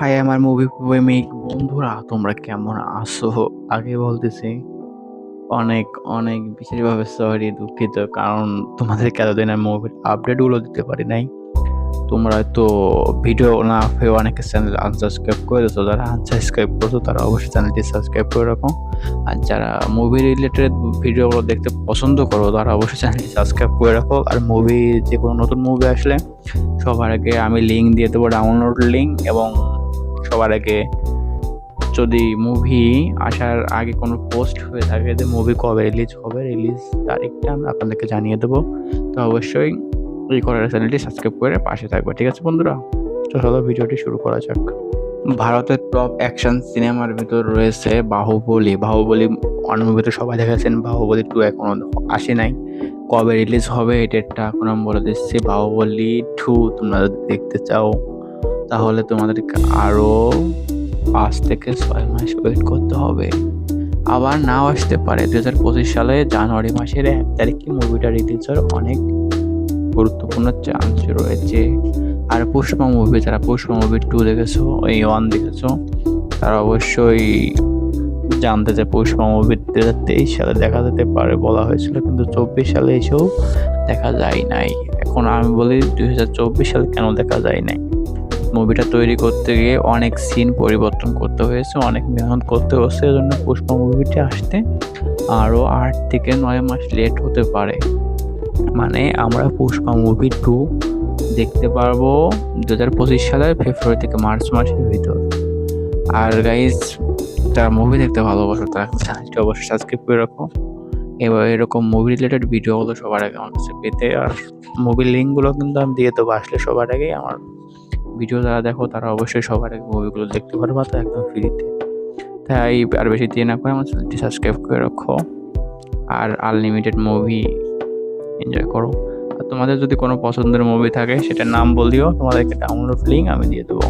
High আমার movie প্রেমিক বন্ধুরা, তোমরা কেমন আছো? আগে বলতেছি অনেক অনেক বিশেষভাবে সরি, দুঃখিত। কারণ তোমাদেরকে এতদিন আমি মুভির আপডেট গুলো দিতে পারি নাই। তোমরা তো ভিডিও না পেয়ে অনেকে চ্যানেল আনসাবস্ক্রাইব করে দিচ্ছ। যারা আনসাবস্ক্রাইব করছো তারা অবশ্যই চ্যানেলটি সাবস্ক্রাইব করে রাখো। আর যারা মুভি রিলেটেড ভিডিওগুলো দেখতে পছন্দ করো তারা অবশ্যই চ্যানেলটি সাবস্ক্রাইব করে রাখো। আর মুভি, যে কোনো নতুন মুভি আসলে সবার আগে আমি লিঙ্ক দিয়ে দেবো, ডাউনলোড লিঙ্ক। এবং সবার আগে যদি মুভি আসার আগে কোনো পোস্ট হয়ে থাকে যে মুভি কবে রিলিজ হবে, রিলিজ তারিখটা আমি আপনাদেরকে জানিয়ে দেবো। তো অবশ্যই এই করার চ্যানেলটি সাবস্ক্রাইব করে পাশে থাকবে, ঠিক আছে বন্ধুরা? তো চলো ভিডিওটি শুরু করা যাক। ভারতের টপ অ্যাকশন সিনেমার ভিতর রয়েছে বাহুবলী। বাহুবলী ওয়ান মুভি তো সবাই দেখেছেন, বাহুবলী 2 এখনো আসে নাই। কবে রিলিজ হবে এই ডেটটা এখন আমি বলে দিচ্ছি। বাহুবলী 2 তোমরা যদি দেখতে চাও তাহলে তোমাদেরকে আরো 5 থেকে 6 মাস ওয়েট করতে হবে। আবার নাও আসতে পারে, 2025 সালে জানুয়ারি মাসের 1 তারিখে মুভিটা রিলিজ হওয়ার অনেক গুরুত্বপূর্ণ চান্স রয়েছে। আর পুষ্পা মুভি, যারা পুষ্পা মুভি 2 দেখেছো, এই 1 দেখেছো, তারা অবশ্যই জানতে চায় পুষ্পা মুভি 2023 সালে দেখা যেতে পারে বলা হয়েছিল, কিন্তু 24 সালে এসেও দেখা যায় নাই। এখন আমি বলি 2024 সালে কেন দেখা যায় নাই। মুভিটা তৈরি করতে গিয়ে অনেক সিন পরিবর্তন করতে হয়েছে, অনেক মেহনত করতে হয়েছে। এজন্য পুষ্পা মুভিটি আসতে আরও 8 থেকে 9 মাস লেট হতে পারে। মানে আমরা পুষ্পা মুভি 2 দেখতে পারবো 2025 সালের ফেব্রুয়ারি থেকে মার্চ মাসের ভিতর। আর গাইজ, যারা মুভি দেখতে ভালোবাসো তারা চ্যানেলটি অবশ্যই সাবস্ক্রাইব করে রাখো। এবার এরকম মুভি রিলেটেড ভিডিওগুলো সবার আগে আমার কাছে পেতে। আর মুভির লিঙ্কগুলো কিন্তু আমি দিয়ে দেবো আসলে সবার আগে। আমার ভিডিও যারা দেখো তারা অবশ্যই সবার আগে মুভিগুলো দেখতে পারবা, তো একদম ফ্রিতে। তাই আর বেশি দিয়ে না করে আমার চ্যানেলটি সাবস্ক্রাইব করে রাখো আর আনলিমিটেড মুভি এনজয় করো। আর তোমাদের যদি কোনো পছন্দের মুভি থাকে সেটার নাম বলিও, তোমাদেরকে ডাউনলোড লিঙ্ক আমি দিয়ে দেবো।